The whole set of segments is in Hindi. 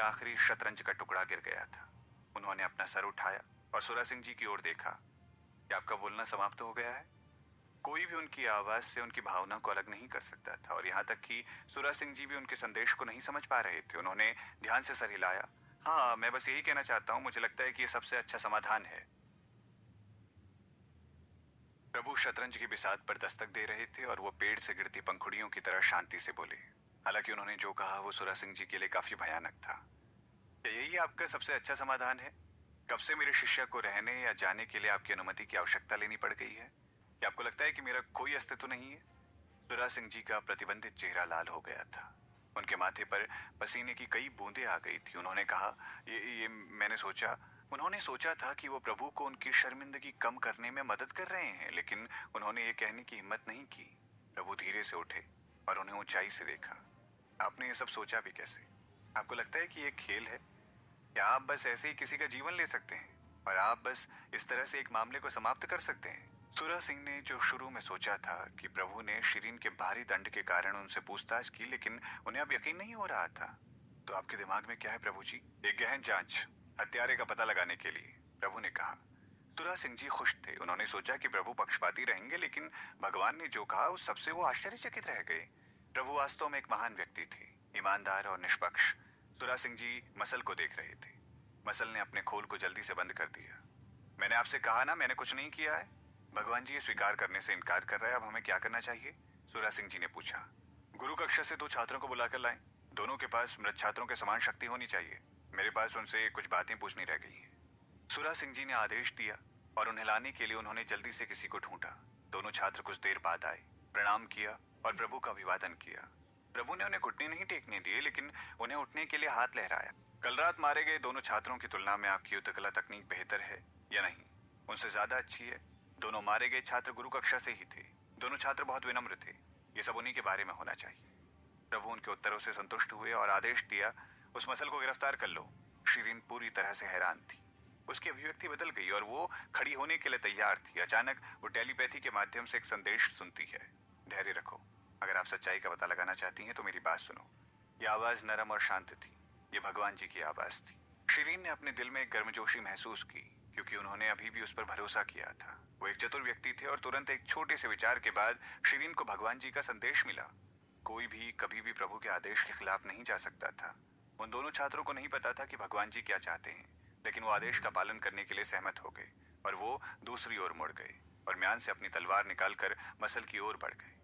आखिरी शतरंज का टुकड़ा गिर गया था। उन्होंने अपना सर उठाया और सुरा सिंह जी की ओर देखा। क्या आपका बोलना समाप्त हो गया है? कोई भी उनकी आवाज से उनकी भावना को अलग नहीं कर सकता था और यहाँ तक कि सुरा सिंह जी भी उनके संदेश को नहीं समझ पा रहे थे। उन्होंने ध्यान से सर हिलाया। हाँ, मैं बस यही कहना चाहता हूँ, मुझे लगता है कि ये सबसे अच्छा समाधान है। प्रभु शतरंज की बिसात पर दस्तक दे रहे थे और वो पेड़ से गिरती पंखुड़ियों की तरह शांति से बोले। हालांकि उन्होंने जो कहा वो सुरा सिंह जी के लिए काफी भयानक था। क्या यही आपका सबसे अच्छा समाधान है? कब से मेरे शिष्य को रहने या जाने के लिए आपकी अनुमति की आवश्यकता लेनी पड़ गई है? क्या आपको लगता है कि मेरा कोई अस्तित्व नहीं है? सुरा सिंह जी का प्रतिबंधित चेहरा लाल हो गया था। उनके माथे पर पसीने की कई बूंदें आ गई थी। उन्होंने कहा, ये उन्होंने सोचा था कि वो प्रभु को उनकी शर्मिंदगी कम करने में मदद कर रहे हैं, लेकिन उन्होंने ये कहने की हिम्मत नहीं की। प्रभु धीरे से उठे और उन्हें ऊंचाई से देखा। आपने ये सब सोचा भी कैसे? आपको लगता है कि ये खेल है? क्या आप बस ऐसे ही किसी का जीवन ले सकते हैं और आप बस इस तरह से एक मामले को समाप्त कर सकते हैं? सुरा सिंह ने जो शुरू में सोचा था कि प्रभु ने शिरीन के भारी दंड के कारण उनसे पूछताछ की, लेकिन उन्हें अब यकीन नहीं हो रहा था। तो आपके दिमाग में क्या है प्रभु जी? एक गहन जांच, हत्यारे का पता लगाने के लिए, प्रभु ने कहा। सुरा सिंह जी खुश थे। उन्होंने सोचा कि प्रभु पक्षपाती रहेंगे, लेकिन भगवान ने जो कहा उस सबसे वो आश्चर्यचकित रह गए। प्रभु वास्तव में एक महान व्यक्ति थे, ईमानदार और निष्पक्ष। सुरा सिंह जी मसल को देख रहे थे। मसल ने अपने खोल को जल्दी से बंद कर दिया। मैंने आपसे कहा ना, मैंने कुछ नहीं किया है। भगवान जी ये स्वीकार करने से इनकार कर रहा है। अब हमें क्या करना चाहिए? सुरा सिंह जी ने पूछा। गुरु कक्षा से 2 छात्रों को बुलाकर लाएं। दोनों के पास मृत छात्रों के समान शक्ति होनी चाहिए। मेरे पास उनसे कुछ बातें पूछनी रह गई हैं। सुरा सिंह जी ने आदेश दिया और उन्हें लाने के लिए उन्होंने जल्दी से किसी को ढूंढा। दोनों छात्र कुछ देर बाद आए, प्रणाम किया और प्रभु का अभिवादन किया। प्रभु ने उन्हें घुटने नहीं टेकने दिए, लेकिन उन्हें उठने के लिए हाथ लहराया। कल रात मारे गए दोनों छात्रों की तुलना में आपकी युद्ध कला तकनीक बेहतर है या नहीं? उनसे ज्यादा अच्छी है। दोनों मारे गए छात्र गुरु कक्षा से ही थे। दोनों छात्र बहुत विनम्र थे। ये सब उन्हीं के बारे में होना चाहिए। प्रभु उनके उत्तरों से संतुष्ट हुए और आदेश दिया, उस मसल को गिरफ्तार कर लो। शिरीन पूरी तरह से हैरान थी। उसकी अभिव्यक्ति बदल गई और वो खड़ी होने के लिए तैयार थी। अचानक वो टेलीपैथी के माध्यम से एक संदेश सुनती है। धैर्य रखो, अगर आप सच्चाई का पता लगाना चाहती हैं तो मेरी बात सुनो। ये आवाज नरम और शांत थी। ये भगवान जी की आवाज थी। शिरीन ने अपने दिल में एक गर्मजोशी महसूस की, क्योंकि उन्होंने अभी भी उस पर भरोसा किया था। वो एक चतुर व्यक्ति थे और तुरंत एक छोटे से विचार के बाद शिरीन को भगवान जी का संदेश मिला। कोई भी कभी भी प्रभु के आदेश के खिलाफ नहीं जा सकता था। उन दोनों छात्रों को नहीं पता था कि भगवान जी क्या चाहते हैं, लेकिन वो आदेश का पालन करने के लिए सहमत हो गए और वो दूसरी ओर मुड़ गए और म्यान से अपनी तलवार निकालकर मसल की ओर बढ़ गए।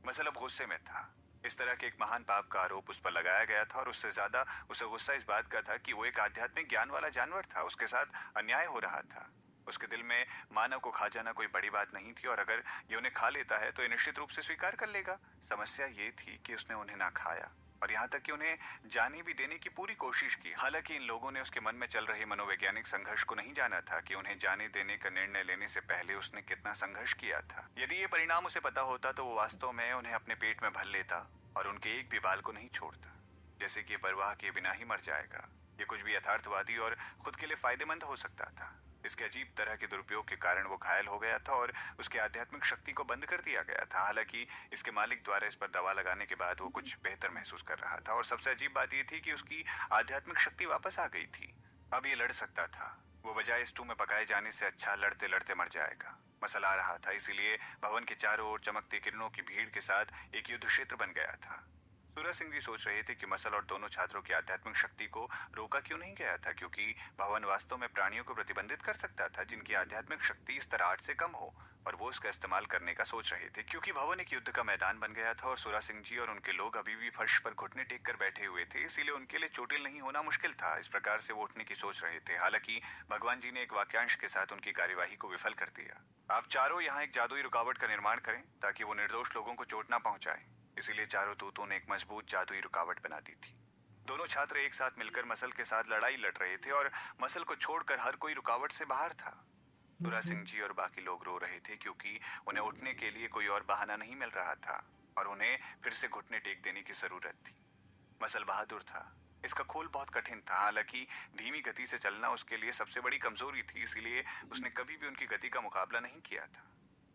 मसल अब गुस्से में था। इस तरह के एक महान पाप का आरोप उस पर लगाया गया था और उससे ज्यादा उसे गुस्सा इस बात का था कि वो एक आध्यात्मिक ज्ञान वाला जानवर था। उसके साथ अन्याय हो रहा था। उसके दिल में मानव को खा जाना कोई बड़ी बात नहीं थी और अगर ये उन्हें खा लेता है तो ये निश्चित रूप से स्वीकार कर लेगा। समस्या ये थी कि उसने उन्हें ना खाया और यहाँ तक कि उन्हें जाने भी देने की पूरी कोशिश की। हालांकि इन लोगों ने उसके मन में चल रहे मनोवैज्ञानिक संघर्ष को नहीं जाना था कि उन्हें जाने देने का निर्णय लेने से पहले उसने कितना संघर्ष किया था। यदि ये परिणाम उसे पता होता तो वो वास्तव में उन्हें अपने पेट में भर लेता और उनके एक भी बाल को नहीं छोड़ता। जैसे कि परवाह किए बिना ही मर जाएगा। ये कुछ भी यथार्थवादी और खुद के लिए फायदेमंद हो सकता था। इसके अजीब तरह के दुरुपयोग के कारण वो घायल हो गया था और उसके आध्यात्मिक शक्ति को बंद कर दिया गया था। हालांकि इसके मालिक द्वारा इस पर दवा लगाने के बाद वो कुछ बेहतर महसूस कर रहा था और सबसे अजीब बात ये थी कि उसकी आध्यात्मिक शक्ति वापस आ गई थी। अब ये लड़ सकता था। वो बजाय स्टू में पकाए जाने से अच्छा लड़ते लड़ते मर जाएगा। मसला आ रहा था, इसीलिए भवन के चारों ओर चमकती किरणों की भीड़ के साथ एक युद्ध क्षेत्र बन गया था। सुरा सिंह जी सोच रहे थे कि मसल और दोनों छात्रों की आध्यात्मिक शक्ति को रोका क्यों नहीं गया था, क्योंकि भवन वास्तव में प्राणियों को प्रतिबंधित कर सकता था जिनकी आध्यात्मिक शक्ति इस तरह 8 से कम हो, और वो इसका इस्तेमाल करने का सोच रहे थे। क्योंकि भवन एक युद्ध का मैदान बन गया था और सुरा सिंह जी और उनके लोग अभी भी फर्श पर घुटने टेक कर बैठे हुए थे, इसीलिए उनके लिए चोटिल नहीं होना मुश्किल था। इस प्रकार से वो उठने की सोच रहे थे। हालांकि भगवान जी ने एक वाक्यांश के साथ उनकी कार्यवाही को विफल कर दिया। आप चारों यहाँ एक जादुई रुकावट का निर्माण करें ताकि वो निर्दोष लोगों को चोट ना पहुंचाए। इसीलिए चारों दूतों ने एक मजबूत जादुई रुकावट बना दी थी। दोनों छात्र एक साथ मिलकर मसल के साथ लड़ाई लड़ रहे थे और मसल को छोड़कर हर कोई रुकावट से बाहर था। सुरा सिंह जी और बाकी लोग रो रहे थे क्योंकि उन्हें उठने के लिए कोई और बहाना नहीं मिल रहा था और उन्हें फिर से घुटने टेक देने की जरूरत थी। मसल बहादुर था। इसका खोल बहुत कठिन था। हालांकि धीमी गति से चलना उसके लिए सबसे बड़ी कमजोरी थी, इसीलिए उसने कभी भी उनकी गति का मुकाबला नहीं किया था।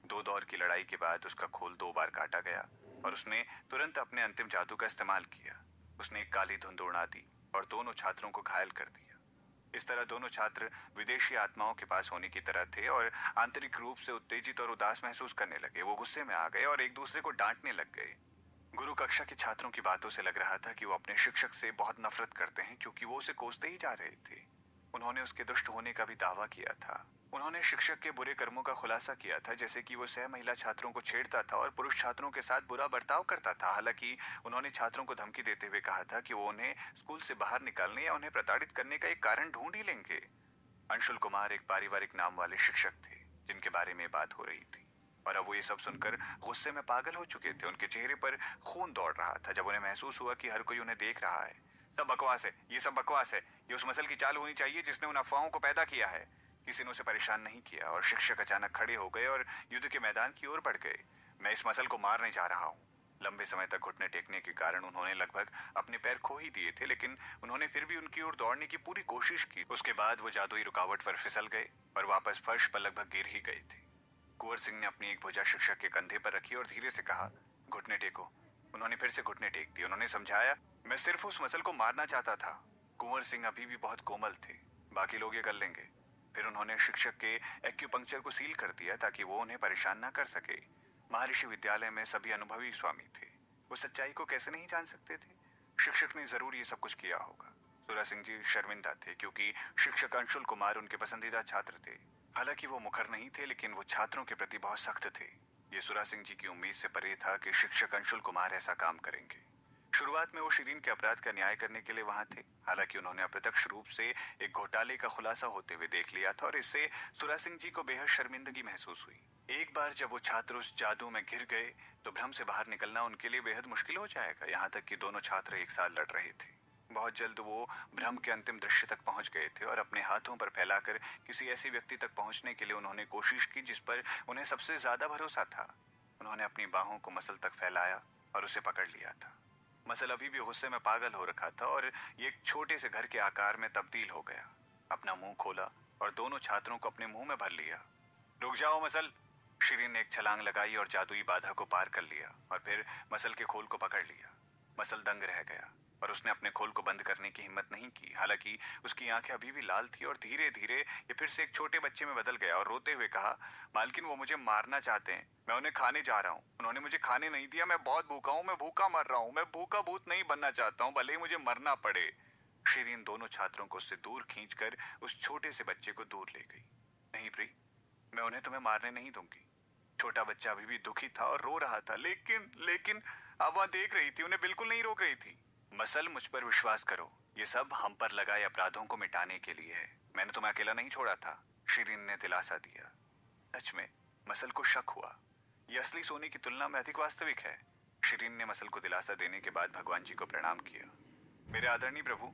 2 दौर की लड़ाई के बाद उसका खोल 2 बार काटा गया और उसने तुरंत अपने अंतिम जादू का इस्तेमाल किया। उसने एक काली धुंध उड़ा दी और दोनों छात्रों को घायल कर दिया। इस तरह दोनों छात्र विदेशी आत्माओं के पास होने की तरह थे और आंतरिक रूप से उत्तेजित और उदास महसूस करने लगे। वो गुस्से में आ गए और एक दूसरे को डांटने लग गए। गुरु कक्षा के छात्रों की बातों से लग रहा था कि वो अपने शिक्षक से बहुत नफरत करते हैं, क्योंकि वो उसे कोसते ही जा रहे थे। उन्होंने उसके दुष्ट होने का भी दावा किया था। उन्होंने शिक्षक के बुरे कर्मों का खुलासा किया था, जैसे कि वो सह महिला छात्रों को छेड़ता था और पुरुष छात्रों के साथ बुरा बर्ताव करता था। हालांकि उन्होंने छात्रों को धमकी देते हुए कहा था कि वो उन्हें स्कूल से बाहर निकालने या उन्हें प्रताड़ित करने का एक कारण ढूंढ ही लेंगे। अंशुल कुमार एक पारिवारिक नाम वाले शिक्षक थे जिनके बारे में बात हो रही थी, और अब वो ये सब सुनकर गुस्से में पागल हो चुके थे। उनके चेहरे पर खून दौड़ रहा था जब उन्हें महसूस हुआ कि हर कोई उन्हें देख रहा है। सब बकवास है, ये सब बकवास है। ये उस मसल की चाल होनी चाहिए जिसने उन अफवाहों को पैदा किया है। किसी ने उसे परेशान नहीं किया और शिक्षक अचानक खड़े हो गए और युद्ध के मैदान की ओर बढ़ गए। मैं इस मसल को मारने जा रहा हूँ। लंबे समय तक घुटने टेकने के कारण उन्होंने लगभग अपने पैर खो ही दिए थे, लेकिन उन्होंने फिर भी उनकी ओर दौड़ने की पूरी कोशिश की। उसके बाद वो जादुई रुकावट पर फिसल गए और वापस फर्श पर लगभग गिर ही गए थे। कुंवर सिंह ने अपनी एक भुजा शिक्षक के कंधे पर रखी और धीरे से कहा, घुटने टेको। उन्होंने फिर से घुटने टेक दिए। उन्होंने समझाया, मैं सिर्फ उस मसल को मारना चाहता था। कुंवर सिंह अभी भी बहुत कोमल थे, बाकी लोग ये कर लेंगे। फिर उन्होंने शिक्षक के एक्यूपंक्चर को सील कर दिया ताकि वो उन्हें परेशान ना कर सके। महर्षि विद्यालय में सभी अनुभवी स्वामी थे, वो सच्चाई को कैसे नहीं जान सकते थे। शिक्षक ने जरूर ये सब कुछ किया होगा। सुरा सिंह जी शर्मिंदा थे क्योंकि शिक्षक अंशुल कुमार उनके पसंदीदा छात्र थे। हालांकि वो मुखर नहीं थे, लेकिन वो छात्रों के प्रति बहुत सख्त थे। ये सुरा सिंह जी की उम्मीद से परे था कि शिक्षक अंशुल कुमार ऐसा काम करेंगे। शुरुआत में वो शिरीन के अपराध का न्याय करने के लिए वहां थे। हालांकि उन्होंने अप्रत्यक्ष रूप से एक घोटाले का खुलासा होते हुए देख लिया था और इससे सुरा सिंह जी को बेहद शर्मिंदगी महसूस हुई। एक बार जब वो छात्र उस जादू में घिर गए तो भ्रम से बाहर निकलना उनके लिए बेहद मुश्किल हो जाएगा। यहाँ तक कि दोनों छात्र एक साथ लड़ रहे थे। बहुत जल्द वो भ्रम के अंतिम दृश्य तक पहुंच गए थे और अपने हाथों पर फैलाकर किसी ऐसे व्यक्ति तक पहुंचने के लिए उन्होंने कोशिश की जिस पर उन्हें सबसे ज्यादा भरोसा था। उन्होंने अपनी बाहों को मसल तक फैलाया और उसे पकड़ लिया था। मसल अभी भी गुस्से में पागल हो रखा था और ये एक छोटे से घर के आकार में तब्दील हो गया। अपना मुंह खोला और दोनों छात्रों को अपने मुंह में भर लिया। रुक जाओ मसल। शिरीन ने एक छलांग लगाई और जादुई बाधा को पार कर लिया और फिर मसल के खोल को पकड़ लिया। मसल दंग रह गया और उसने अपने खोल को बंद करने की हिम्मत नहीं की। हालांकि उसकी आंखें अभी भी लाल थी और धीरे धीरे ये फिर से एक छोटे बच्चे में बदल गया और रोते हुए कहा, मालकिन वो मुझे मारना चाहते हैं। मैं उन्हें खाने जा रहा हूँ। उन्होंने मुझे खाने नहीं दिया। मैं बहुत भूखा हूँ। मैं भूखा मर रहा हूँ। मैं भूखा भूत नहीं बनना चाहता हूँ, भले ही मुझे मरना पड़े। शिरीन दोनों छात्रों को उससे दूर खींचकर उस छोटे से बच्चे को दूर ले गई। नहीं प्री, मैं उन्हें तुम्हें मारने नहीं दूंगी। छोटा बच्चा अभी भी दुखी था और रो रहा था। लेकिन लेकिन आप वहां देख रही थी, उन्हें बिल्कुल नहीं रोक रही थी। मसल, मुझ पर विश्वास करो, ये सब हम पर लगाए अपराधों को मिटाने के लिए है। मैंने तुम्हें अकेला नहीं छोड़ा था। शिरीन ने दिलासा दिया। सच में मसल को शक हुआ, ये असली सोने की तुलना में अधिक वास्तविक है। शिरीन ने मसल को दिलासा देने के बाद भगवान जी को प्रणाम किया। मेरे आदरणीय प्रभु,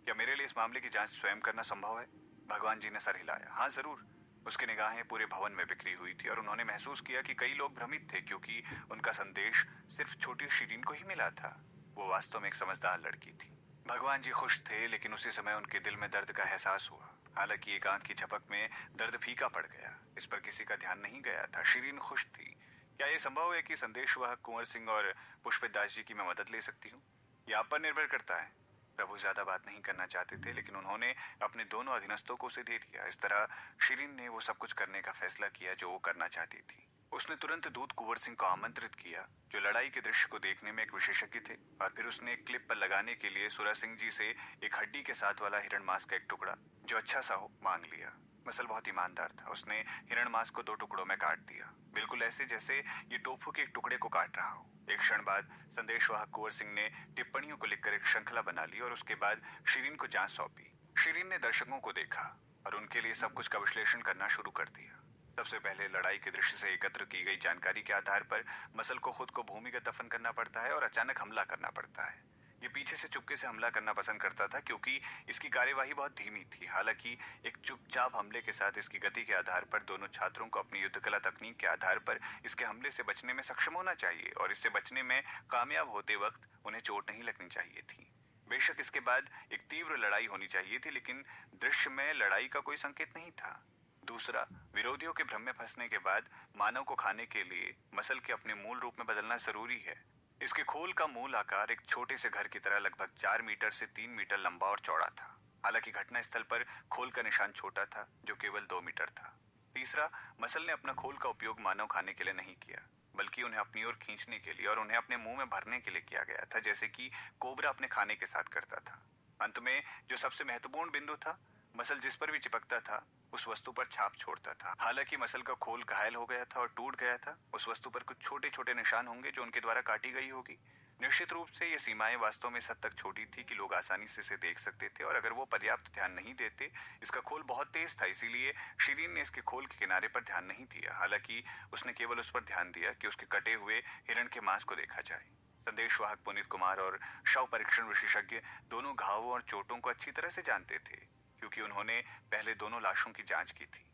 क्या मेरे लिए इस मामले की जांच स्वयं करना संभव है? भगवान जी ने सर हिलाया। हाँ जरूर। उसकी निगाहें पूरे भवन में बिखरी हुई थी और उन्होंने महसूस किया कि कई लोग भ्रमित थे क्योंकि उनका संदेश सिर्फ छोटी शिरीन को ही मिला था। वो वास्तव में एक समझदार लड़की थी। भगवान जी खुश थे, लेकिन उसी समय उनके दिल में दर्द का एहसास हुआ। हालांकि एक आंख की झपक में दर्द फीका पड़ गया, इस पर किसी का ध्यान नहीं गया था। शिरीन खुश थी। क्या यह संभव है कि संदेशवाहक कुंवर सिंह और पुष्पदास जी की मैं मदद ले सकती हूँ? यह आप पर निर्भर करता है। प्रभु ज्यादा बात नहीं करना चाहते थे, लेकिन उन्होंने अपने दोनों अधीनस्थों को उसे दे दिया। इस तरह शिरीन ने वो सब कुछ करने का फैसला किया जो वो करना चाहती थी। उसने तुरंत दूत कुंवर सिंह को आमंत्रित किया, जो लड़ाई के दृश्य को देखने में एक विशेषज्ञ थे, और फिर उसने एक क्लिप पर लगाने के लिए सुरा सिंह जी से एक हड्डी के साथ वाला हिरण मांस का एक टुकड़ा, जो अच्छा सा हो, मांग लिया। मसल बहुत ईमानदार था। उसने हिरण मांस को 2 टुकड़ों में काट दिया, बिल्कुल ऐसे जैसे ये टोफू के एक टुकड़े को काट रहा हो। एक क्षण बाद संदेशवाहक कुंवर सिंह ने टिप्पणियों को लिखकर एक श्रृंखला बना ली और उसके बाद शिरीन को जांच सौंपी। शिरीन ने दर्शकों को देखा और उनके लिए सब कुछ का विश्लेषण करना शुरू कर दिया। सबसे पहले लड़ाई के दृश्य से एकत्र की गई जानकारी के आधार पर मसल को खुद को भूमिगत दफन करना पड़ता है और अचानक हमला करना पड़ता है। ये पीछे से चुपके से हमला करना पसंद करता था क्योंकि इसकी कार्यवाही बहुत धीमी थी। हालांकि एक चुपचाप हमले के साथ इसकी गति के आधार पर दोनों छात्रों को अपनी युद्धकला तकनीक के आधार पर इसके हमले से बचने में सक्षम होना चाहिए और इससे बचने में कामयाब होते वक्त उन्हें चोट नहीं लगनी चाहिए थी। बेशक इसके बाद एक तीव्र लड़ाई होनी चाहिए थी, लेकिन दृश्य में लड़ाई का कोई संकेत नहीं था। दूसरा, विरोधियों के भ्रम में फंसने के बाद मानव को खाने के लिए मसल के अपने मूल रूप में बदलना जरूरी है। इसके खोल का मूल आकार एक छोटे से घर की तरह लगभग 4 मीटर से 3 मीटर लंबा और चौड़ा था। हालांकि घटनास्थल पर खोल का निशान छोटा था, जो केवल 2 मीटर था। तीसरा, मसल ने अपना खोल का उपयोग मानव खाने के लिए नहीं किया, बल्कि उन्हें अपनी ओर खींचने के लिए और उन्हें अपने मुंह में भरने के लिए किया गया था, जैसे कि कोबरा अपने खाने के साथ करता था। अंत में जो सबसे महत्वपूर्ण बिंदु था, मसल जिस पर भी चिपकता था उस वस्तु पर छाप छोड़ता था। हालांकि मसल का खोल घायल हो गया था और टूट गया था, उस वस्तु पर कुछ छोटे छोटे निशान होंगे जो उनके द्वारा काटी गई होगी। निश्चित रूप से ये सीमाएं वास्तव में इस हद तक छोटी थी कि लोग आसानी से इसे देख सकते थे, और अगर वो पर्याप्त ध्यान नहीं देते। इसका खोल बहुत तेज था, इसीलिए शिरीन ने इसके खोल के किनारे पर ध्यान नहीं दिया। हालांकि उसने केवल उस पर ध्यान दिया कि उसके कटे हुए हिरण के मांस को देखा जाए। संदेशवाहक पुनीत कुमार और शव परीक्षण विशेषज्ञ दोनों घावों और चोटों को अच्छी तरह से जानते थे, क्योंकि उन्होंने पहले दोनों लाशों की जांच की थी।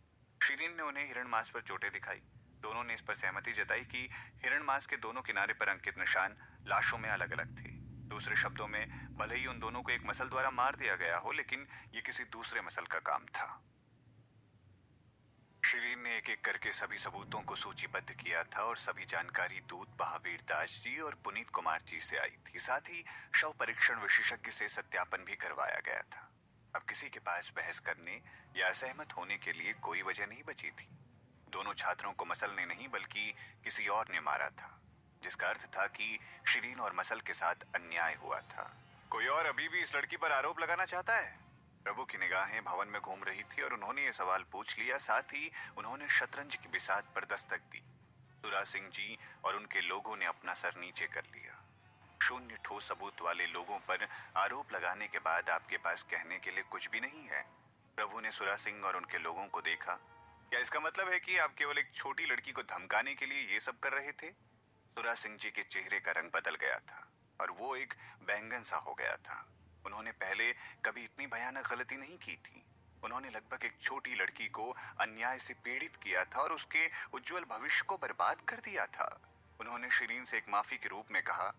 शिरीन ने उन्हें हिरण मांस पर चोटें दिखाई। दोनों ने इस पर सहमति जताई कि हिरण मांस के दोनों किनारे पर अंकित निशान लाशों में अलग अलग थे। दूसरे शब्दों में, भले ही उन दोनों को एक मसल द्वारा मार दिया गया हो, लेकिन ये किसी दूसरे मसल का काम था। शिरीन ने एक एक करके सभी सबूतों को सूचीबद्ध किया था, और सभी जानकारी दूत महावीर दास जी और पुनीत कुमार जी से आई थी। साथ ही शव परीक्षण विशेषज्ञ से सत्यापन भी करवाया गया था। अब किसी के पास बहस करने या असहमत होने के लिए कोई वजह नहीं बची थी। दोनों छात्रों को मसल ने नहीं बल्कि किसी और ने मारा था, जिसका अर्थ था कि शिरीन और मसल के साथ अन्याय हुआ था। कोई और अभी भी इस लड़की पर आरोप लगाना चाहता है? प्रभु की निगाहें भवन में घूम रही थी और उन्होंने ये सवाल पूछ लिया। साथ ही उन्होंने शतरंज की बिसात पर दस्तक दी। सुरा सिंह जी और उनके लोगों ने अपना सर नीचे कर लिया। शून्य ठोस सबूत वाले लोगों पर आरोप लगाने के बाद आपके पास कहने के लिए कुछ भी नहीं है। प्रभु ने सुरा सिंह और उनके लोगों को देखा। क्या इसका मतलब है कि आप केवल एक छोटी लड़की को धमकाने के लिए ये सब कर रहे थे? सुरा सिंह जी के चेहरे का रंग बदल गया था और वो एक बैंगन सा हो गया था। उन्होंने पहले कभी इतनी भयानक गलती नहीं की थी। उन्होंने लगभग एक छोटी लड़की को अन्याय से पीड़ित किया था और उसके उज्जवल भविष्य को बर्बाद कर दिया था। उन्होंने शिरीन से एक माफी के रूप में कहा,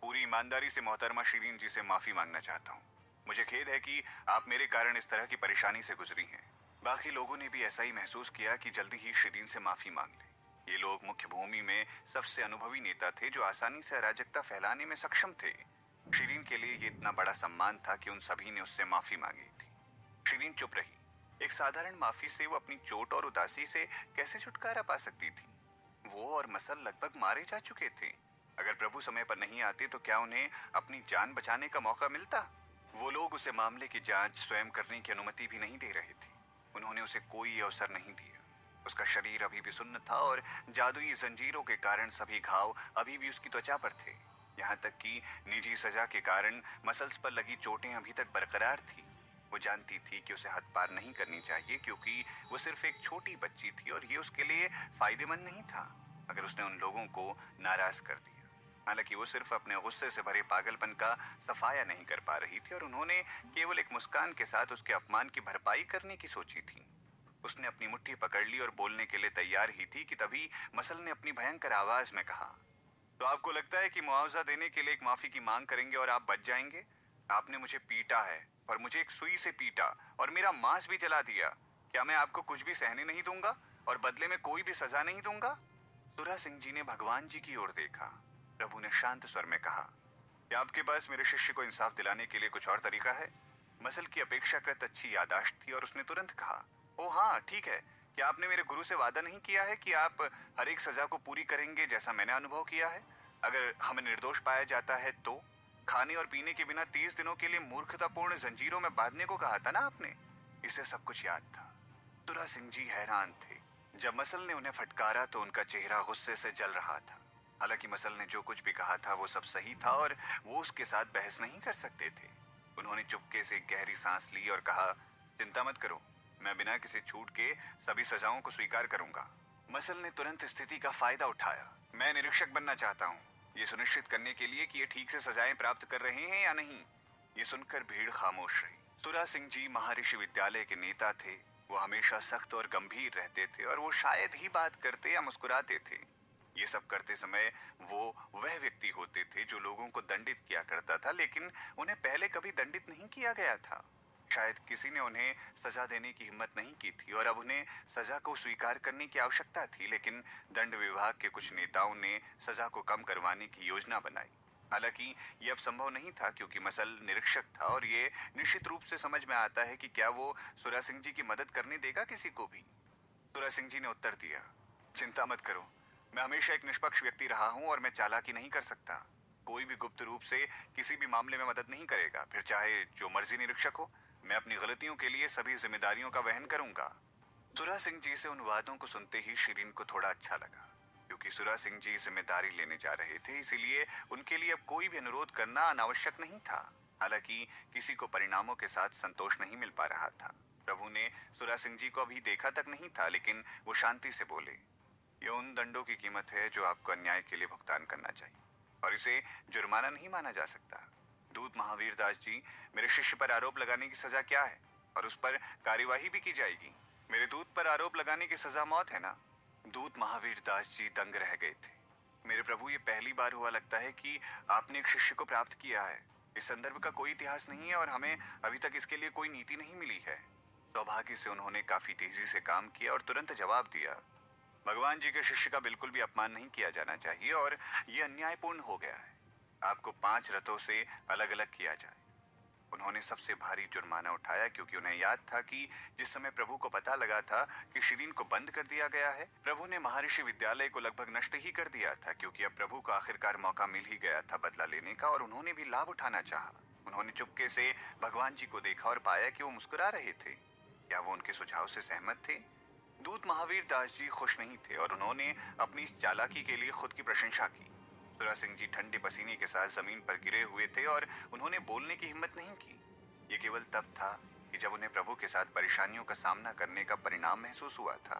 पूरी ईमानदारी से मोहतरमा शिरीन जी से माफी मांगना चाहता हूँ। मुझे खेद है कि आप मेरे कारण इस तरह की परेशानी से गुजरी हैं। बाकी लोगों ने भी ऐसा ही महसूस किया कि जल्दी ही शिरीन से माफी मांग ले। ये लोग मुख्य भूमि में सबसे अनुभवी नेता थे, जो आसानी से अराजकता फैलाने में सक्षम थे। शिरीन के लिए ये इतना बड़ा सम्मान था कि उन सभी ने उससे माफी मांगी थी। शिरीन चुप रही। एक साधारण माफी से वो अपनी चोट और उदासी से कैसे छुटकारा पा सकती थी? वो और मसल लगभग मारे जा चुके थे। अगर प्रभु समय पर नहीं आते तो क्या उन्हें अपनी जान बचाने का मौका मिलता? वो लोग उसे मामले की जांच स्वयं करने की अनुमति भी नहीं दे रहे थे। उन्होंने उसे कोई अवसर नहीं दिया। उसका शरीर अभी भी सुन्न था और जादुई जंजीरों के कारण सभी घाव अभी भी उसकी त्वचा पर थे। यहाँ तक कि निजी सजा के कारण मसल्स पर लगी चोटें अभी तक बरकरार थी। वो जानती थी कि उसे हद पार नहीं करनी चाहिए, क्योंकि वो सिर्फ एक छोटी बच्ची थी और ये उसके लिए फायदेमंद नहीं था अगर उसने उन लोगों को नाराज कर दिया। हालांकि वो सिर्फ अपने गुस्से से भरे पागलपन का सफाया नहीं कर पा रही थी, और उन्होंने केवल एक मुस्कान के साथ उसके अपमान की भरपाई करने की सोची थी। उसने अपनी मुट्ठी पकड़ ली और बोलने के लिए तैयार ही थी कि तभी मसल ने अपनी भयंकर आवाज में कहा, तो आपको लगता है कि मुआवजा देने के लिए एक माफी की मांग करेंगे और आप बच जाएंगे? आपने मुझे पीटा है, और मुझे एक सुई से पीटा, और मेरा मांस भी जला दिया। क्या मैं आपको कुछ भी सहने नहीं दूंगा और बदले में कोई भी सजा नहीं दूंगा? सुरा सिंह जी ने भगवान जी की ओर देखा। प्रभु ने शांत स्वर में कहा, क्या आपके पास मेरे शिष्य को इंसाफ दिलाने के लिए कुछ और तरीका है? मसल की अपेक्षाकृत अच्छी यादाश्त थी और उसने तुरंत कहा, ओ हाँ ठीक है। क्या आपने मेरे गुरु से वादा नहीं किया है कि आप हर एक सजा को पूरी करेंगे, जैसा मैंने अनुभव किया है? अगर हमें निर्दोष पाया जाता है तो? खाने और पीने के बिना 30 दिनों के लिए मूर्खतापूर्ण जंजीरों में बांधने को कहा था ना आपने? इसे सब कुछ याद था। सुरा सिंह जी हैरान थे। जब मसल ने उन्हें फटकारा तो उनका चेहरा गुस्से से जल रहा था। हालांकि मसल ने जो कुछ भी कहा था वो सब सही था और वो उसके साथ बहस नहीं कर सकते थे। उन्होंने चुपके से एक गहरी सांस ली और कहा, चिंता मत करो, मैं बिना किसी छूट के सभी सजाओं को स्वीकार करूंगा। मसल ने तुरंत स्थिति का फायदा उठाया। मैं निरीक्षक बनना चाहता हूँ, ये सुनिश्चित करने के लिए कि ये ठीक से सजाएं प्राप्त कर रहे हैं या नहीं। ये सुनकर भीड़ खामोश रही। सुरा सिंह जी महर्षि विद्यालय के नेता थे। वो हमेशा सख्त और गंभीर रहते थे और वो शायद ही बात करते या मुस्कुराते थे। ये सब करते समय वो वह व्यक्ति होते थे जो लोगों को दंडित किया करता था, लेकिन उन्हें पहले कभी दंडित नहीं किया गया था। शायद किसी ने उन्हें सजा देने की हिम्मत नहीं की थी और अब उन्हें सजा को स्वीकार करने की आवश्यकता थी, लेकिन दंड विभाग के कुछ नेताओं ने सजा को कम करवाने की योजना बनाई। हालांकि यह अब संभव नहीं था क्योंकि मसल निरीक्षक था और ये निश्चित रूप से समझ में आता है कि क्या वो सुरा सिंह जी की मदद करने देगा किसी को भी। सुरा सिंह जी ने उत्तर दिया, चिंता मत करो, मैं हमेशा एक निष्पक्ष व्यक्ति रहा हूं और मैं चालाकी नहीं कर सकता। कोई भी गुप्त रूप से किसी भी मामले में मदद नहीं करेगा, फिर चाहे जो मर्जी निरीक्षक हो। मैं अपनी गलतियों के लिए सभी जिम्मेदारियों का वहन करूंगा। सुरा सिंह जी से उन वादों को सुनते ही शिरीन को थोड़ा अच्छा लगा, क्योंकि सुरा सिंह जी जिम्मेदारी लेने जा रहे थे, इसीलिए उनके लिए अब कोई भी अनुरोध करना अनावश्यक नहीं था। हालांकि किसी को परिणामों के साथ संतोष नहीं मिल पा रहा था। प्रभु ने सुरा सिंह जी को अभी देखा तक नहीं था, लेकिन वो शांति से बोले, ये उन दंडों की कीमत है जो आपको अन्याय के लिए भुगतान करना चाहिए, और इसे जुर्माना नहीं माना जा सकता। दूत महावीर दास जी, मेरे शिष्य पर आरोप लगाने की सजा क्या है? और उस पर कार्यवाही भी की जाएगी। मेरे दूत पर आरोप लगाने की सजा मौत है ना? दूत महावीर दास जी दंग रह गए थे। मेरे प्रभु, ये पहली बार हुआ लगता है कि आपने एक शिष्य को प्राप्त किया है। इस संदर्भ का कोई इतिहास नहीं है और हमें अभी तक इसके लिए कोई नीति नहीं मिली है। सौभाग्य से उन्होंने काफी तेजी से काम किया और तुरंत जवाब दिया, भगवान जी के शिष्य का बिल्कुल भी अपमान नहीं किया जाना चाहिए और ये अन्यायपूर्ण हो गया है। आपको 5 रथों से अलग अलग किया जाए। उन्होंने सबसे भारी जुर्माना उठाया क्योंकि उन्हें याद था कि जिस समय प्रभु को पता लगा था कि शिरीन को बंद कर दिया गया है, प्रभु ने महर्षि विद्यालय को लगभग नष्ट ही कर दिया था, क्योंकि अब प्रभु को आखिरकार मौका मिल ही गया था बदला लेने का और उन्होंने भी लाभ उठाना चाहा। उन्होंने चुपके से भगवान जी को देखा और पाया कि वो मुस्कुरा रहे थे। क्या वो उनके सुझाव से सहमत थे? दूत महावीर दास जी खुश नहीं थे और उन्होंने अपनी इस चालाकी के लिए खुद की प्रशंसा की। सुरा सिंह जी ठंडे पसीने के साथ जमीन पर गिरे हुए थे और उन्होंने बोलने की हिम्मत नहीं की। ये केवल तब था कि जब उन्हें प्रभु के साथ परेशानियों का सामना करने का परिणाम महसूस हुआ था।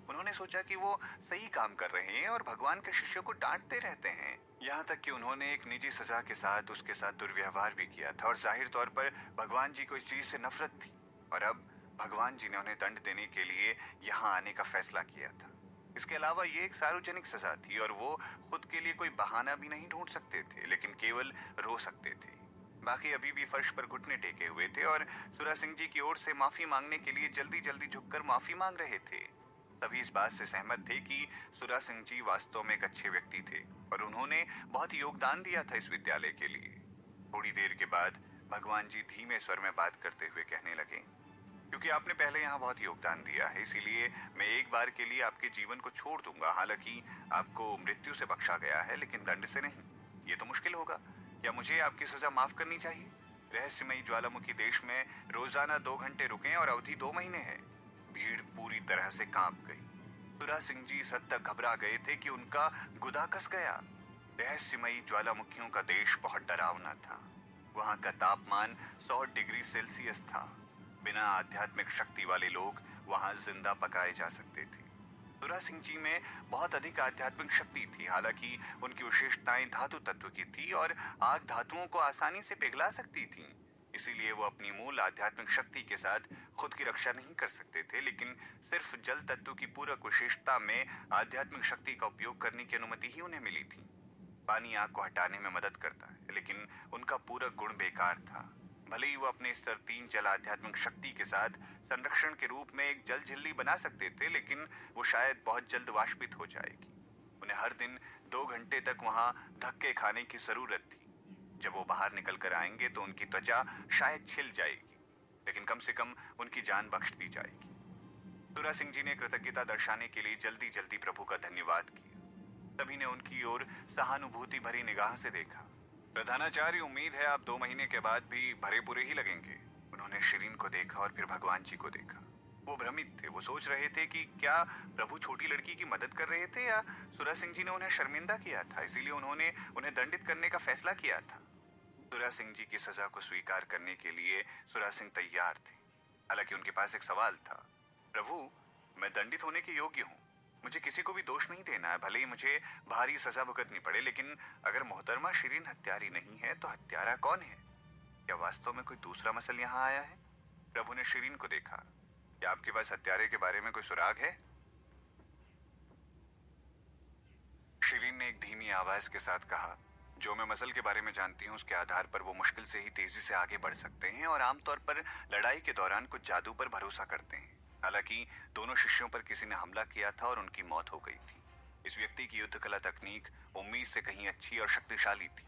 उन्होंने सोचा कि वो सही काम कर रहे हैं और भगवान के शिष्यों को डांटते रहते हैं। यहाँ तक कि उन्होंने एक निजी सजा के साथ उसके साथ दुर्व्यवहार भी किया था और जाहिर तौर पर भगवान जी को इस चीज से नफरत थी। और अब भगवान जी ने उन्हें दंड देने के लिए यहाँ आने का फैसला किया था। इसके अलावा ये एक सार्वजनिक सजा थी और वो खुद के लिए कोई बहाना भी नहीं ढूंढ सकते थे, लेकिन केवल रो सकते थे। बाकी अभी भी फर्श पर घुटने टेके हुए थे और सुरा सिंह जी की ओर से माफी मांगने के लिए जल्दी जल्दी झुककर माफी मांग रहे थे। सभी इस बात से सहमत थे कि सुरा सिंह जी वास्तव में एक अच्छे व्यक्ति थे और उन्होंने बहुत योगदान दिया था इस विद्यालय के लिए। थोड़ी देर के बाद भगवान जी धीमे स्वर में बात करते हुए कहने लगे, क्योंकि आपने पहले यहाँ बहुत योगदान दिया है, इसीलिए मैं एक बार के लिए आपके जीवन को छोड़ दूंगा। हालांकि आपको मृत्यु से बख्शा गया है, लेकिन दंड से नहीं। ये तो मुश्किल होगा। क्या मुझे आपकी सजा माफ करनी चाहिए? रहस्यमयी ज्वालामुखी देश में रोजाना 2 घंटे रुके और अवधि 2 महीने है। भीड़ पूरी तरह से कांप गई। सुरा सिंह जी इस हद तक घबरा गए थे कि उनका गुदा कस गया। रहस्यमयी ज्वालामुखियों का देश बहुत डरावना था। वहां का तापमान 100 डिग्री सेल्सियस था। बिना आध्यात्मिक शक्ति वाले लोग वहां जिंदा पकाए जा सकते थे। सुरा सिंह जी में बहुत अधिक आध्यात्मिक शक्ति थी। हालांकि उनकी विशेषताएं धातु तत्व की थी और आग धातुओं को आसानी से पिघला सकती थी। इसीलिए वो अपनी मूल आध्यात्मिक शक्ति के साथ खुद की रक्षा नहीं कर सकते थे, लेकिन सिर्फ जल तत्व की पूरक विशेषता में आध्यात्मिक शक्ति का उपयोग करने की अनुमति ही उन्हें मिली थी। पानी आग को हटाने में मदद करता है, लेकिन उनका पूरक गुण बेकार था। भले ही वो अपने स्तर 3 जल आध्यात्मिक शक्ति के साथ संरक्षण के रूप में एक जल झिल्ली बना सकते थे, लेकिन वो शायद बहुत जल्द वाष्पित हो जाएगी। उन्हें हर दिन 2 घंटे तक वहां धक्के खाने की जरूरत थी। जब वो बाहर निकल कर आएंगे तो उनकी त्वचा शायद छिल जाएगी, लेकिन कम से कम उनकी जान बख्श दी जाएगी। सुरा सिंह जी ने कृतज्ञता दर्शाने के लिए जल्दी जल्दी प्रभु का धन्यवाद किया। सभी ने उनकी ओर सहानुभूति भरी निगाह से देखा। प्रधानाचार्य, उम्मीद है आप 2 महीने के बाद भी भरे पूरे ही लगेंगे। उन्होंने शिरीन को देखा और फिर भगवान जी को देखा। वो भ्रमित थे। वो सोच रहे थे कि क्या प्रभु छोटी लड़की की मदद कर रहे थे या सुरा सिंह जी ने उन्हें शर्मिंदा किया था, इसीलिए उन्होंने उन्हें दंडित करने का फैसला किया था। सुरा सिंह जी की सजा को स्वीकार करने के लिए सुरा सिंह तैयार थे। हालांकि उनके पास एक सवाल था, प्रभु, मैं दंडित होने के योग्य हूँ। मुझे किसी को भी दोष नहीं देना है, भले ही मुझे भारी सजा भुगतनी पड़े, लेकिन अगर मोहतरमा शिरीन हत्यारी नहीं है तो हत्यारा कौन है? क्या वास्तव में कोई दूसरा मसल यहाँ आया है? प्रभु ने शिरीन को देखा। क्या आपके पास हत्यारे के बारे में कोई सुराग है? शिरीन ने एक धीमी आवाज के साथ कहा, जो मैं मसल के बारे में जानती हूँ उसके आधार पर वो मुश्किल से ही तेजी से आगे बढ़ सकते हैं और आमतौर पर लड़ाई के दौरान कुछ जादू पर भरोसा करते हैं। हालांकि दोनों शिष्यों पर किसी ने हमला किया था और उनकी मौत हो गई थी। इस व्यक्ति की युद्ध कला तकनीक उम्मीद से कहीं अच्छी और शक्तिशाली थी।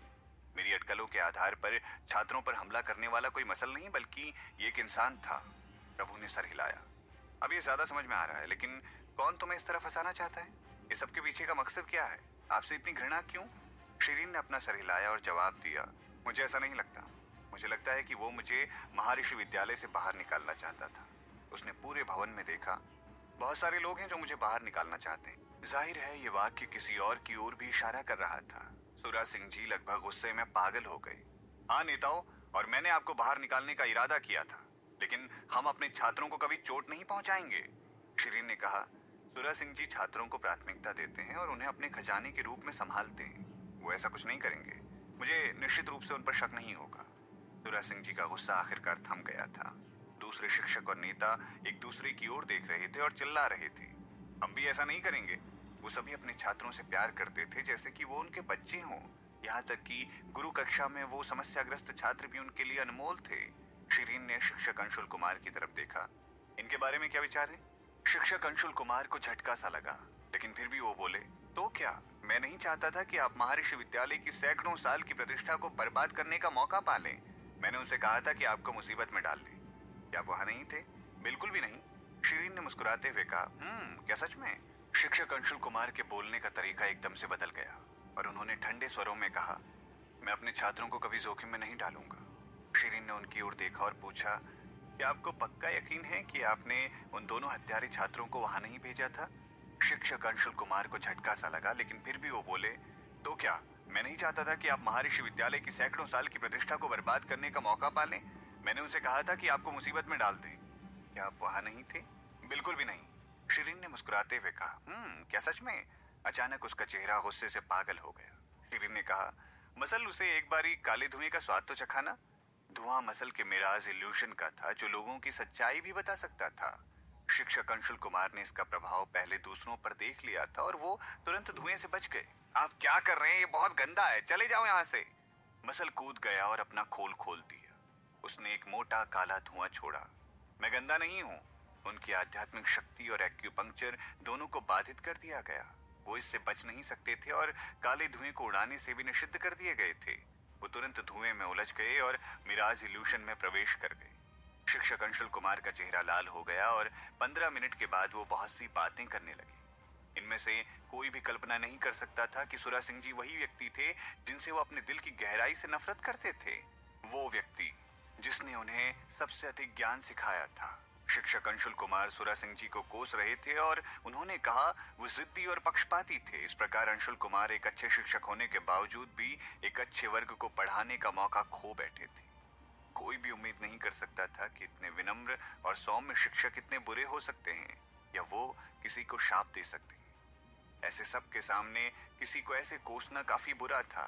मेरी अटकलों के आधार पर छात्रों पर हमला करने वाला कोई मसल नहीं बल्कि ये एक इंसान था। प्रभु ने सर हिलाया। अब ये ज्यादा समझ में आ रहा है, लेकिन कौन तुम्हें इस तरह फंसाना चाहता है? इस सब के पीछे का मकसद क्या है? आपसे इतनी घृणा क्यों? शिरीन ने अपना सर हिलाया और जवाब दिया, मुझे ऐसा नहीं लगता। मुझे लगता है कि वो मुझे महर्षि विद्यालय से बाहर निकालना चाहता था। उसने पूरे भवन में देखा। बहुत सारे लोग हैं जो मुझे बाहर निकालना चाहते हैं। जाहिर है ये वाक्य किसी और की ओर भी इशारा कर रहा था। सुरा सिंह जी लगभग गुस्से में पागल हो गए। हाँ नेताओं, और मैंने आपको बाहर निकालने का इरादा किया था, लेकिन हम अपने छात्रों को कभी चोट नहीं पहुंचाएंगे। शिरीन ने कहा, सुरा सिंह जी छात्रों को प्राथमिकता देते हैं और उन्हें अपने खजाने के रूप में संभालते हैं। वो ऐसा कुछ नहीं करेंगे। मुझे निश्चित रूप से उन पर शक नहीं होगा। सुरा सिंह जी का गुस्सा आखिरकार थम गया था। दूसरे शिक्षक और नेता एक दूसरे की ओर देख रहे थे और चिल्ला रहे थे, हम भी ऐसा नहीं करेंगे। वो सभी अपने छात्रों से प्यार करते थे जैसे कि वो उनके बच्चे हों। यहाँ तक कि गुरु कक्षा में वो समस्याग्रस्त छात्र भी उनके लिए अनमोल थे। शिरीन ने शिक्षक अंशुल कुमार की तरफ देखा। इनके बारे में क्या विचार है? शिक्षक अंशुल कुमार को झटका सा लगा, लेकिन फिर भी वो बोले, तो क्या? मैं नहीं चाहता था कि आप महर्षि विद्यालय की सैकड़ों साल की प्रतिष्ठा को बर्बाद करने का मौका पालें। मैंने उनसे कहा था कि आपको मुसीबत में डाल लें। क्या आप वहां नहीं थे? बिल्कुल भी नहीं। शिरीन ने मुस्कुराते हुए कहा, क्या सच में? शिक्षक अंशुल कुमार के बोलने का तरीका एकदम से बदल गया और उन्होंने ठंडे स्वरों में कहा, मैं अपने छात्रों को कभी जोखिम में नहीं डालूंगा। शिरीन ने उनकी ओर देखा और पूछा, क्या आपको पक्का यकीन है कि आपने उन दोनों हत्यारे छात्रों को वहां नहीं भेजा था? शिक्षक अंशुल कुमार को झटका सा लगा, लेकिन फिर भी वो बोले, तो क्या? मैं नहीं चाहता था कि आप महर्षि विद्यालय की सैकड़ों साल की प्रतिष्ठा को बर्बाद करने का मौका पालें। मैंने उनसे कहा था कि आपको मुसीबत में डाल दें। क्या आप वहां नहीं थे? बिल्कुल भी नहीं। शिरीन ने मुस्कुराते हुए कहा, क्या सच में? अचानक उसका चेहरा गुस्से से पागल हो गया। शिरीन ने कहा, मसल उसे एक बारी काले धुएं का स्वाद तो चखाना। धुआं मसल के मिराज इल्यूशन का था जो लोगों की सच्चाई भी बता सकता था। शिक्षक अंशुल कुमार ने इसका प्रभाव पहले दूसरों पर देख लिया था और वो तुरंत धुएं से बच गए। आप क्या कर रहे हैं? ये बहुत गंदा है, चले जाओ यहाँ से। मसल कूद गया और अपना खोल खोल दिया। उसने एक मोटा काला धुआं छोड़ा। मैं गंदा नहीं हूँ। उनकी आध्यात्मिक शक्ति और एक्यूपंक्चर दोनों को बाधित कर दिया गया। वो इससे बच नहीं सकते थे और काले धुएं को उड़ाने से भी निषिद्ध कर दिए गए थे। वो तुरंत धुएं में उलझ गए और मिराज इल्यूशन में प्रवेश कर गए। शिक्षक अंशुल कुमार का चेहरा लाल हो गया और 15 मिनट के बाद वो बहुत सी बातें करने लगे। इनमें से कोई भी कल्पना नहीं कर सकता था कि सुरा सिंह जी वही व्यक्ति थे जिनसे वो अपने दिल की गहराई से नफरत करते थे। वो व्यक्ति जिसने उन्हें सबसे अधिक ज्ञान सिखाया था। शिक्षक अंशुल कुमार सुरा सिंह जी को कोस रहे थे और उन्होंने कहा वो जिद्दी और पक्षपाती थे। इस प्रकार अंशुल कुमार एक अच्छे शिक्षक होने के बावजूद भी एक अच्छे वर्ग को पढ़ाने का मौका खो बैठे थे। कोई भी उम्मीद नहीं कर सकता था कि इतने विनम्र और सौम्य शिक्षक इतने बुरे हो सकते हैं या वो किसी को शाप दे सकते हैं। ऐसे सब के सामने किसी को ऐसे कोसना काफी बुरा था।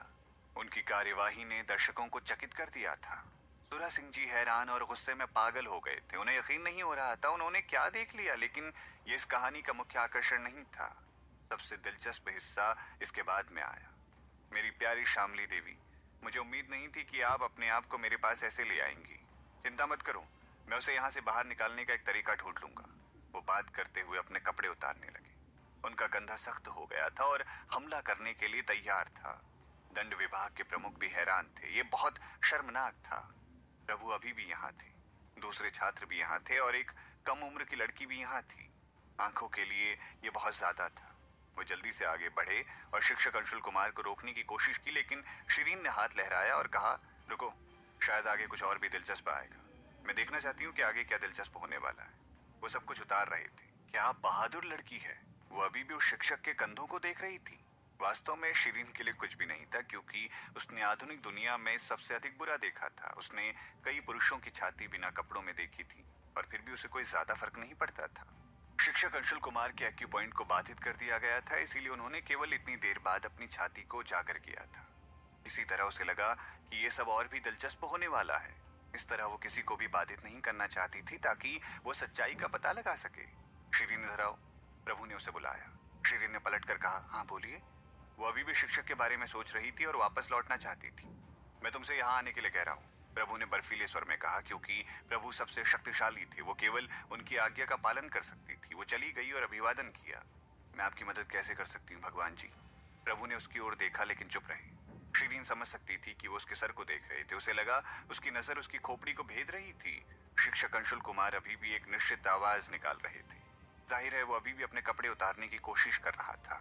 उनकी कार्यवाही ने दर्शकों को चकित कर दिया था। सुरा सिंह जी हैरान और गुस्से में पागल हो गए थे। उन्हें यकीन नहीं हो रहा था उन्होंने क्या देख लिया, लेकिन ये इस कहानी का मुख्य आकर्षण नहीं था। सबसे दिलचस्प हिस्सा इसके बाद में आया। मेरी प्यारी शामली देवी, मुझे उम्मीद नहीं थी कि आप अपने आप को मेरे पास ऐसे ले आएंगी। चिंता मत करो, मैं उसे यहाँ से बाहर निकालने का एक तरीका ढूंढ लूंगा। वो बात करते हुए अपने कपड़े उतारने लगे। उनका कंधा सख्त हो गया था और हमला करने के लिए तैयार था। दंड विभाग के प्रमुख भी हैरान थे। ये बहुत शर्मनाक था। प्रभु अभी भी यहाँ थे, दूसरे छात्र भी यहाँ थे और एक कम उम्र की लड़की भी यहाँ थी। आंखों के लिए ये बहुत ज्यादा था। वो जल्दी से आगे बढ़े और शिक्षक अंशुल कुमार को रोकने की कोशिश की, लेकिन शिरीन ने हाथ लहराया और कहा, रुको, शायद आगे कुछ और भी दिलचस्प आएगा। मैं देखना चाहती हूँ कि आगे क्या दिलचस्प होने वाला है। वो सब कुछ उतार रहे थे। क्या बहादुर लड़की है। वो अभी भी उस शिक्षक के कंधों को देख रही थी। वास्तव में शिरीन के लिए कुछ भी नहीं था, क्योंकि उसने आधुनिक दुनिया में सबसे अधिक बुरा देखा था। उसने कई पुरुषों की छाती बिना कपड़ों में देखी थी और फिर भी उसे कोई ज्यादा फर्क नहीं पड़ता था। शिक्षक अंशुल कुमार के एक्यू पॉइंट को बाधित कर दिया गया था, इसीलिए उन्होंने केवल इतनी देर बाद अपनी छाती को उजागर किया था। इसी तरह उसे लगा कि ये सब और भी दिलचस्प होने वाला है। इस तरह वो किसी को भी बाधित नहीं करना चाहती थी ताकि वो सच्चाई का पता लगा सके। शिरीन इधर आओ, प्रभु ने उसे बुलाया। शिरीन ने पलट कर कहा, हाँ बोलिए। वो अभी भी शिक्षक के बारे में सोच रही थी और वापस लौटना चाहती थी। मैं तुमसे यहाँ आने के लिए कह रहा हूँ, प्रभु ने बर्फीले स्वर में कहा, क्योंकि प्रभु सबसे शक्तिशाली थे। वो केवल उनकी आज्ञा का पालन कर सकती थी। वो चली गई और अभिवादन किया। मैं आपकी मदद कैसे कर सकती हूँ भगवान जी? प्रभु ने उसकी ओर देखा लेकिन चुप रहे। शिरीन समझ सकती थी कि वो उसके सर को देख रहे थे। उसे लगा उसकी नजर उसकी खोपड़ी को भेद रही थी। शिक्षक अंशुल कुमार अभी भी एक निश्चित आवाज निकाल रहे थे। जाहिर है वो अभी भी अपने कपड़े उतारने की कोशिश कर रहा था।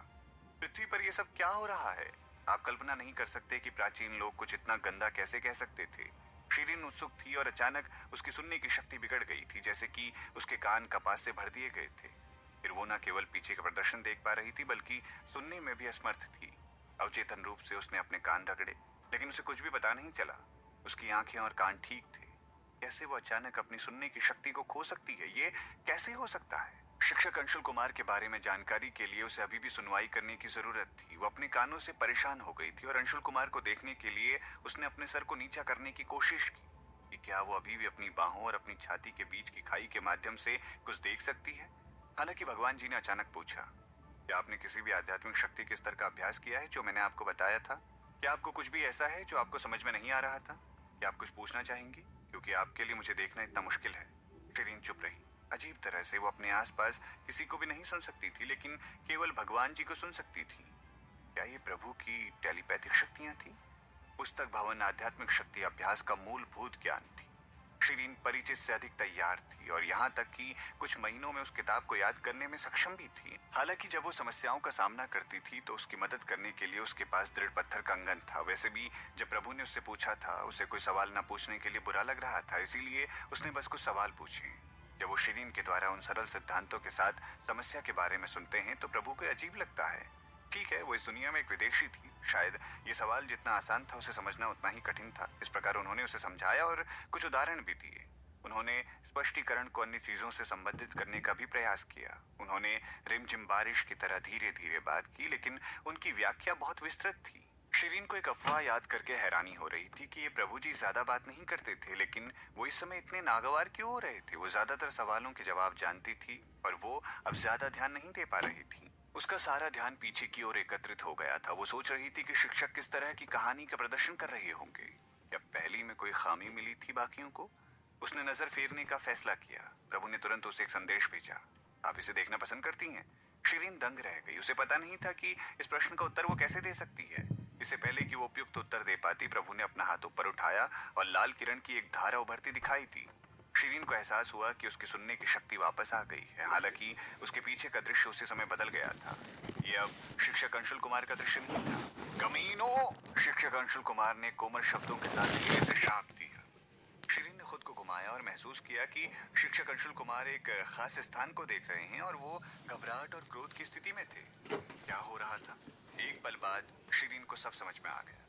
पृथ्वी पर यह सब क्या हो रहा है? आप कल्पना नहीं कर सकते कि प्राचीन लोग कुछ इतना गंदा कैसे कह सकते थे। शिरीन उत्सुक थी और अचानक उसकी सुनने की शक्ति बिगड़ गई थी, जैसे कि उसके कान कपास से भर दिए गए थे। फिर वो न केवल पीछे का प्रदर्शन देख पा रही थी बल्कि सुनने में भी असमर्थ थी। अवचेतन रूप से उसने अपने कान रगड़े लेकिन उसे कुछ भी पता नहीं चला। उसकी आंखें और कान ठीक थे। कैसे वो अचानक अपनी सुनने की शक्ति को खो सकती है? ये कैसे हो सकता है? शिक्षक अंशुल कुमार के बारे में जानकारी के लिए उसे अभी भी सुनवाई करने की जरूरत थी। वो अपने कानों से परेशान हो गई थी और अंशुल कुमार को देखने के लिए उसने अपने सर को नीचा करने की कोशिश की कि क्या वो अभी भी अपनी बाहों और अपनी छाती के बीच की खाई के माध्यम से कुछ देख सकती है। हालांकि भगवान जी ने अचानक पूछा, क्या आपने किसी भी आध्यात्मिक शक्ति के स्तर का अभ्यास किया है जो मैंने आपको बताया था? क्या आपको कुछ भी ऐसा है जो आपको समझ में नहीं आ रहा था? क्या आप कुछ पूछना चाहेंगी? क्योंकि आपके लिए मुझे देखना इतना मुश्किल है। शिरीन चुप रही। अजीब तरह से वो अपने आसपास किसी को भी नहीं सुन सकती थी, लेकिन केवल भगवान जी को सुन सकती थी। क्या ये प्रभु की टेलीपैथिक शक्तियां थी? पुस्तक भवन आध्यात्मिक शक्ति अभ्यास का मूलभूत ज्ञान थी। शिरीन परिचित से अधिक तैयार थी और यहाँ तक कि कुछ महीनों में उस किताब को याद करने में सक्षम भी थी। हालांकि जब वो समस्याओं का सामना करती थी तो उसकी मदद करने के लिए उसके पास दृढ़ पत्थर कंगन था। वैसे भी जब प्रभु ने उससे पूछा था, उसे कोई सवाल न पूछने के लिए बुरा लग रहा था, इसीलिए उसने बस कुछ सवाल पूछे। जब वो शिरीन के द्वारा उन सरल सिद्धांतों के साथ समस्या के बारे में सुनते हैं तो प्रभु को अजीब लगता है। ठीक है, वो इस दुनिया में एक विदेशी थी। शायद ये सवाल जितना आसान था उसे समझना उतना ही कठिन था। इस प्रकार उन्होंने उसे समझाया और कुछ उदाहरण भी दिए। उन्होंने स्पष्टीकरण को अन्य चीजों से संबंधित करने का भी प्रयास किया। उन्होंने रिमझिम बारिश की तरह धीरे धीरे बात की, लेकिन उनकी व्याख्या बहुत विस्तृत थी। शिरीन को एक अफवाह याद करके हैरानी हो रही थी कि ये प्रभु जी ज्यादा बात नहीं करते थे, लेकिन वो इस समय इतने नागवार क्यों हो रहे थे? वो ज्यादातर सवालों के जवाब जानती थी और वो अब ज्यादा ध्यान नहीं दे पा रही थी। उसका सारा ध्यान पीछे की ओर एकत्रित हो गया था। वो सोच रही थी कि शिक्षक किस तरह की कहानी का प्रदर्शन कर रहे होंगे। क्या पहली में कोई खामी मिली थी बाकियों को? उसने नजर फेरने का फैसला किया। प्रभु ने तुरंत उसे एक संदेश भेजा, आप इसे देखना पसंद करती हैं? शिरीन दंग रह गई। उसे पता नहीं था कि इस प्रश्न का उत्तर वो कैसे दे सकती है। इससे पहले कि वो उपयुक्त उत्तर दे पाती, प्रभु ने अपना हाथ ऊपर उठाया और लाल किरण की एक धारा उभरती दिखाई दी। शिरीन को एहसास हुआ कि उसकी सुनने की शक्ति वापस आ गई है। हालांकि उसके पीछे का दृश्य उसी समय बदल गया था। ये अब शिक्षक अंशुल कुमार का दृश्य नहीं था। कमीनो! शिक्षक अंशुल कुमार ने कोमल शब्दों के साथ धीरे से शाप दिया। शिरीन ने खुद को घुमाया और महसूस किया कि शिक्षक अंशुल कुमार एक खास स्थान को देख रहे हैं और वो घबराहट और क्रोध की स्थिति में थे। क्या हो रहा था? एक पल बाद शिरीन को सब समझ में आ गया।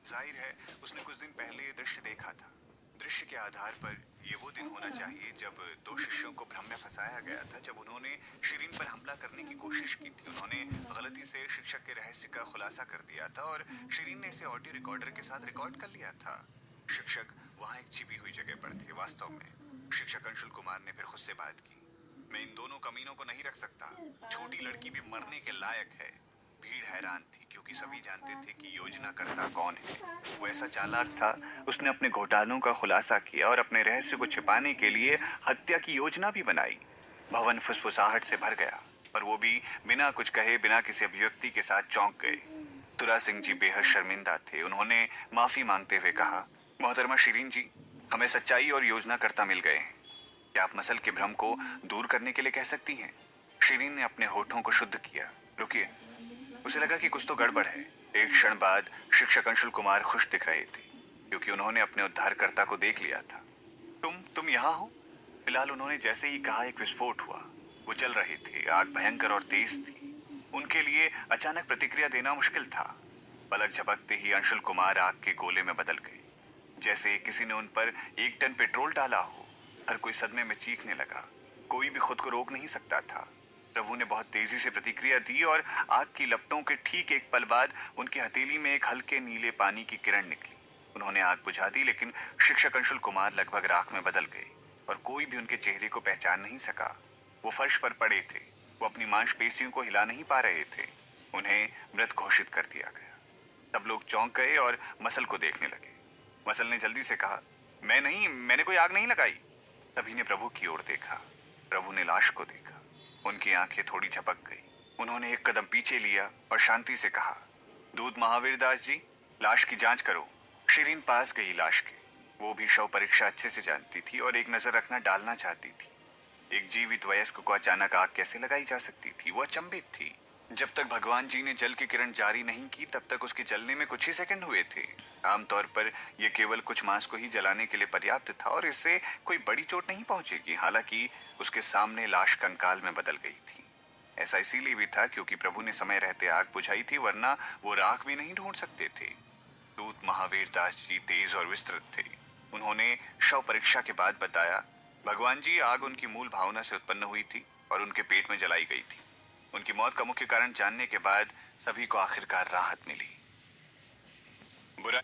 जाहिर है उसने कुछ दिन पहले ये दृश्य देखा था। दृश्य के आधार पर ये वो दिन होना चाहिए जब दो शिष्यों को भ्रम में फंसाया गया था, जब उन्होंने शिरीन पर हमला करने की कोशिश की थी। उन्होंने गलती से शिक्षक के रहस्य का खुलासा कर दिया था और शिरीन ने इसे ऑडियो रिकॉर्डर के साथ रिकॉर्ड कर लिया था। शिक्षक वहां एक छिपी हुई जगह पर थे। वास्तव में शिक्षक अंशुल कुमार ने फिर खुद से बात की। मैं इन दोनों कमीनों को नहीं रख सकता। छोटी लड़की भी मरने के लायक है। भीड़ हैरान थी क्योंकि सभी जानते थे कि योजनाकर्ता कौन है। वो ऐसा चालाक था, उसने अपने घोटालों का खुलासा किया और अपने रहस्य को छिपाने के लिए हत्या की योजना भी बनाई। भवन फुसफुसाहट से भर गया और वो भी बिना कुछ कहे, बिना किसी अभिव्यक्ति के साथ चौंक गए। तुरा सिंह जी बेहद शर्मिंदा थे। उन्होंने माफी मांगते हुए कहा, मोहतरमा शिरीन जी, हमें सच्चाई और योजनाकर्ता मिल गए हैं। क्या आप मसल के भ्रम को दूर करने के लिए कह सकती हैं? शिरीन ने अपने होठों को शुद्ध किया। रुकिए। उसे लगा कि कुछ तो गड़बड़ है। एक क्षण बाद शिक्षक अंशुल कुमार खुश दिख रहे थे क्योंकि उन्होंने अपने उद्धारकर्ता को देख लिया था। तुम यहाँ हो? फिलहाल उन्होंने जैसे ही कहा, एक विस्फोट हुआ। वो चल रहे थे। आग भयंकर और तेज थी। उनके लिए अचानक प्रतिक्रिया देना मुश्किल था। पलक झपकते ही अंशुल कुमार आग के गोले में बदल गए, जैसे किसी ने उन पर 1 टन पेट्रोल डाला हो। हर कोई सदमे में चीखने लगा। कोई भी खुद को रोक नहीं सकता था। प्रभु ने बहुत तेजी से प्रतिक्रिया दी और आग की लपटों के ठीक एक पल बाद उनकी हथेली में एक हल्के नीले पानी की किरण निकली। उन्होंने आग बुझा दी, लेकिन शिक्षक अंशुल कुमार लगभग राख में बदल गए और कोई भी उनके चेहरे को पहचान नहीं सका। वो फर्श पर पड़े थे। वो अपनी मांसपेशियों को हिला नहीं पा रहे थे। उन्हें मृत घोषित कर दिया गया। सब लोग चौंक गए और मसल को देखने लगे। मसल ने जल्दी से कहा, मैं नहीं, मैंने कोई आग नहीं लगाई। सभी ने प्रभु की ओर देखा। प्रभु ने लाश को देखा। उनकी आंखें थोड़ी झपक गई। उन्होंने एक कदम पीछे लिया और शांति से कहा, दूत महावीर दास जी, लाश की जांच करो। शिरीन पास गई लाश के। वो भी शव परीक्षा अच्छे से जानती थी और एक नजर रखना डालना चाहती थी। एक जीवित वयस्क को अचानक आग कैसे लगाई जा सकती थी? वो अचंभित थी। जब तक भगवान जी ने जल की किरण जारी नहीं की तब तक उसके जलने में कुछ ही सेकंड हुए थे। आमतौर पर यह केवल कुछ मांस को ही जलाने के लिए पर्याप्त था और इससे कोई बड़ी चोट नहीं पहुंचेगी। हालांकि उसके सामने लाश कंकाल में बदल गई थी। ऐसा इसीलिए भी था क्योंकि प्रभु ने समय रहते आग बुझाई थी, वरना वो राख भी नहीं ढूंढ सकते थे। दूत महावीर दास जी तेज और विस्तृत थे। उन्होंने शव परीक्षा के बाद बताया, भगवान जी, आग उनकी मूल भावना से उत्पन्न हुई थी और उनके पेट में जलाई गई थी। उनकी मौत का मुख्य कारण जानने के बाद सभी को आखिरकार राहत मिली। बुरा